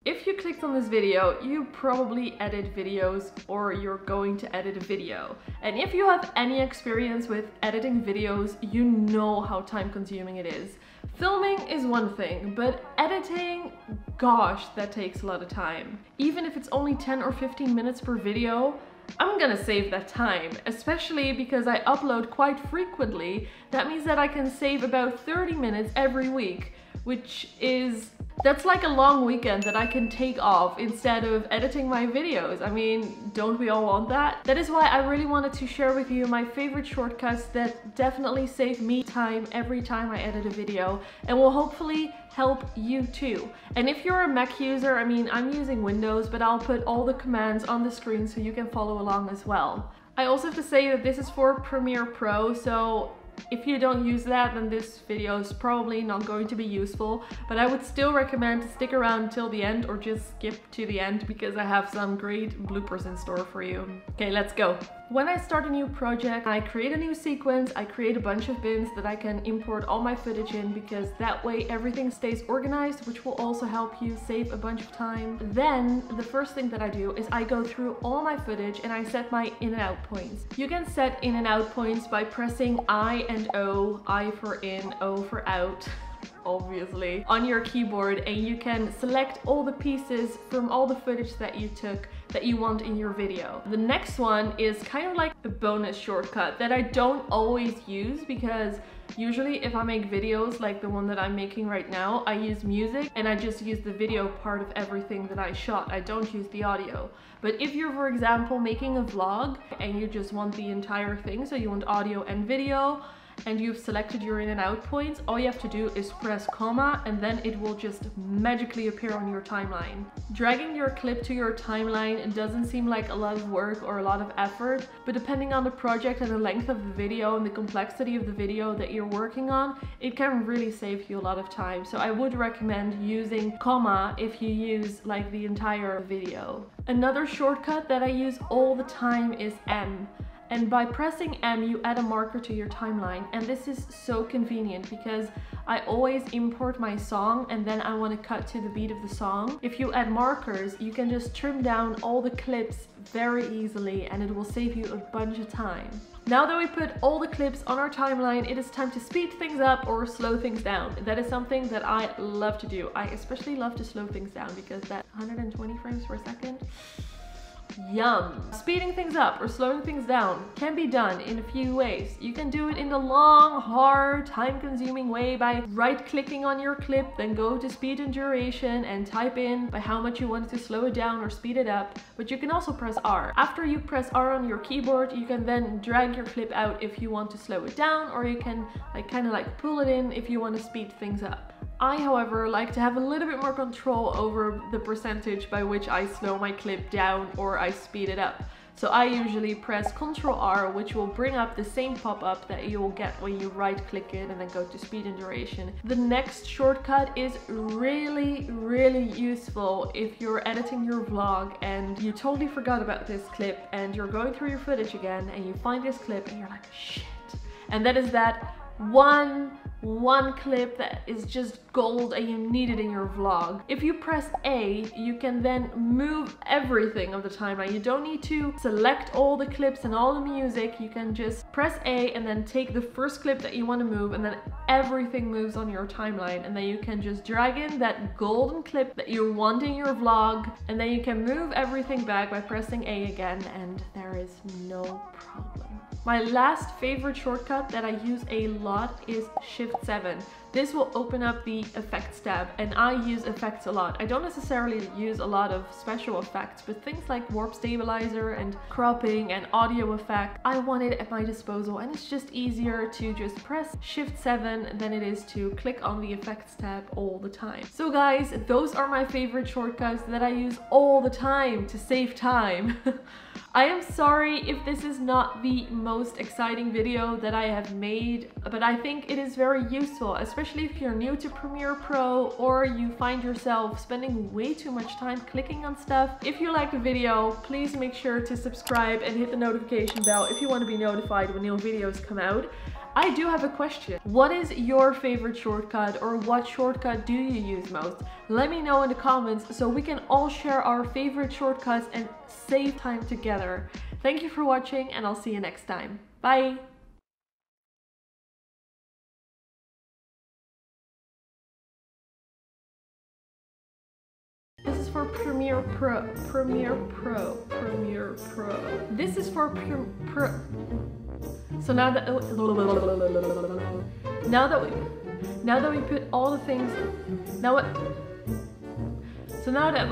If you clicked on this video, you probably edit videos or you're going to edit a video. And if you have any experience with editing videos, you know how time consuming it is. Filming is one thing, but editing, gosh, that takes a lot of time. Even if it's only 10 or 15 minutes per video, I'm gonna save that time, especially because I upload quite frequently. That means that I can save about 30 minutes every week, that's like a long weekend that I can take off instead of editing my videos. I mean, don't we all want that? That is why I really wanted to share with you my favorite shortcuts that definitely save me time every time I edit a video and will hopefully help you too. And if you're a Mac user, I mean, I'm using Windows, but I'll put all the commands on the screen so you can follow along as well. I also have to say that this is for Premiere Pro, so if you don't use that, then this video is probably not going to be useful, but I would still recommend to stick around until the end or just skip to the end because I have some great bloopers in store for you. Okay, let's go. When I start a new project, I create a new sequence, I create a bunch of bins that I can import all my footage in because that way everything stays organized, which will also help you save a bunch of time. Then the first thing that I do is I go through all my footage and I set my in and out points. You can set in and out points by pressing I and O, I for in, O for out, obviously, on your keyboard, and you can select all the pieces from all the footage that you took that you want in your video. The next one is kind of like a bonus shortcut that I don't always use because usually if I make videos like the one that I'm making right now, I use music and I just use the video part of everything that I shot. I don't use the audio. But if you're, for example, making a vlog and you just want the entire thing, so you want audio and video, and you've selected your in and out points, all you have to do is press comma and then it will just magically appear on your timeline. Dragging your clip to your timeline doesn't seem like a lot of work or a lot of effort, but depending on the project and the length of the video and the complexity of the video that you're working on, it can really save you a lot of time. So I would recommend using comma if you use like the entire video. Another shortcut that I use all the time is M. And by pressing M, you add a marker to your timeline. And this is so convenient because I always import my song and then I want to cut to the beat of the song. If you add markers, you can just trim down all the clips very easily and it will save you a bunch of time. Now that we put all the clips on our timeline, it is time to speed things up or slow things down. That is something that I love to do. I especially love to slow things down because that 120 frames per second, yum. Speeding things up or slowing things down can be done in a few ways. You can do it in the long, hard, time-consuming way by right-clicking on your clip, then go to speed and duration and type in by how much you want to slow it down or speed it up. But you can also press R. After you press R on your keyboard, you can then drag your clip out if you want to slow it down, or you can kind of pull it in if you want to speed things up. I, however, like to have a little bit more control over the percentage by which I slow my clip down or I speed it up. So I usually press Ctrl R, which will bring up the same pop-up that you will get when you right-click it and then go to speed and duration. The next shortcut is really, really useful if you're editing your vlog and you totally forgot about this clip and you're going through your footage again and you find this clip and you're like, shit. And that is that one clip that is just gold and you need it in your vlog. If you press A, you can then move everything of the timeline. You don't need to select all the clips and all the music. You can just press A and then take the first clip that you want to move and then everything moves on your timeline, and then you can just drag in that golden clip that you want in your vlog, and then you can move everything back by pressing A again and there is no problem. My last favorite shortcut that I use a lot is Shift 7. This will open up the effects tab, and I use effects a lot. I don't necessarily use a lot of special effects, but things like warp stabilizer and cropping and audio effect, I want it at my disposal, and it's just easier to just press Shift 7 than it is to click on the effects tab all the time. So guys, those are my favorite shortcuts that I use all the time to save time. I am sorry if this is not the most exciting video that I have made, but I think it is very useful, especially if you're new to Premiere Pro or you find yourself spending way too much time clicking on stuff. If you like the video, please make sure to subscribe and hit the notification bell if you want to be notified when new videos come out. I do have a question. What is your favorite shortcut, or what shortcut do you use most? Let me know in the comments so we can all share our favorite shortcuts and save time together. Thank you for watching, and I'll see you next time. Bye! This is for Premiere Pro. This is for Pro. So now that we put all the things, now what? So now that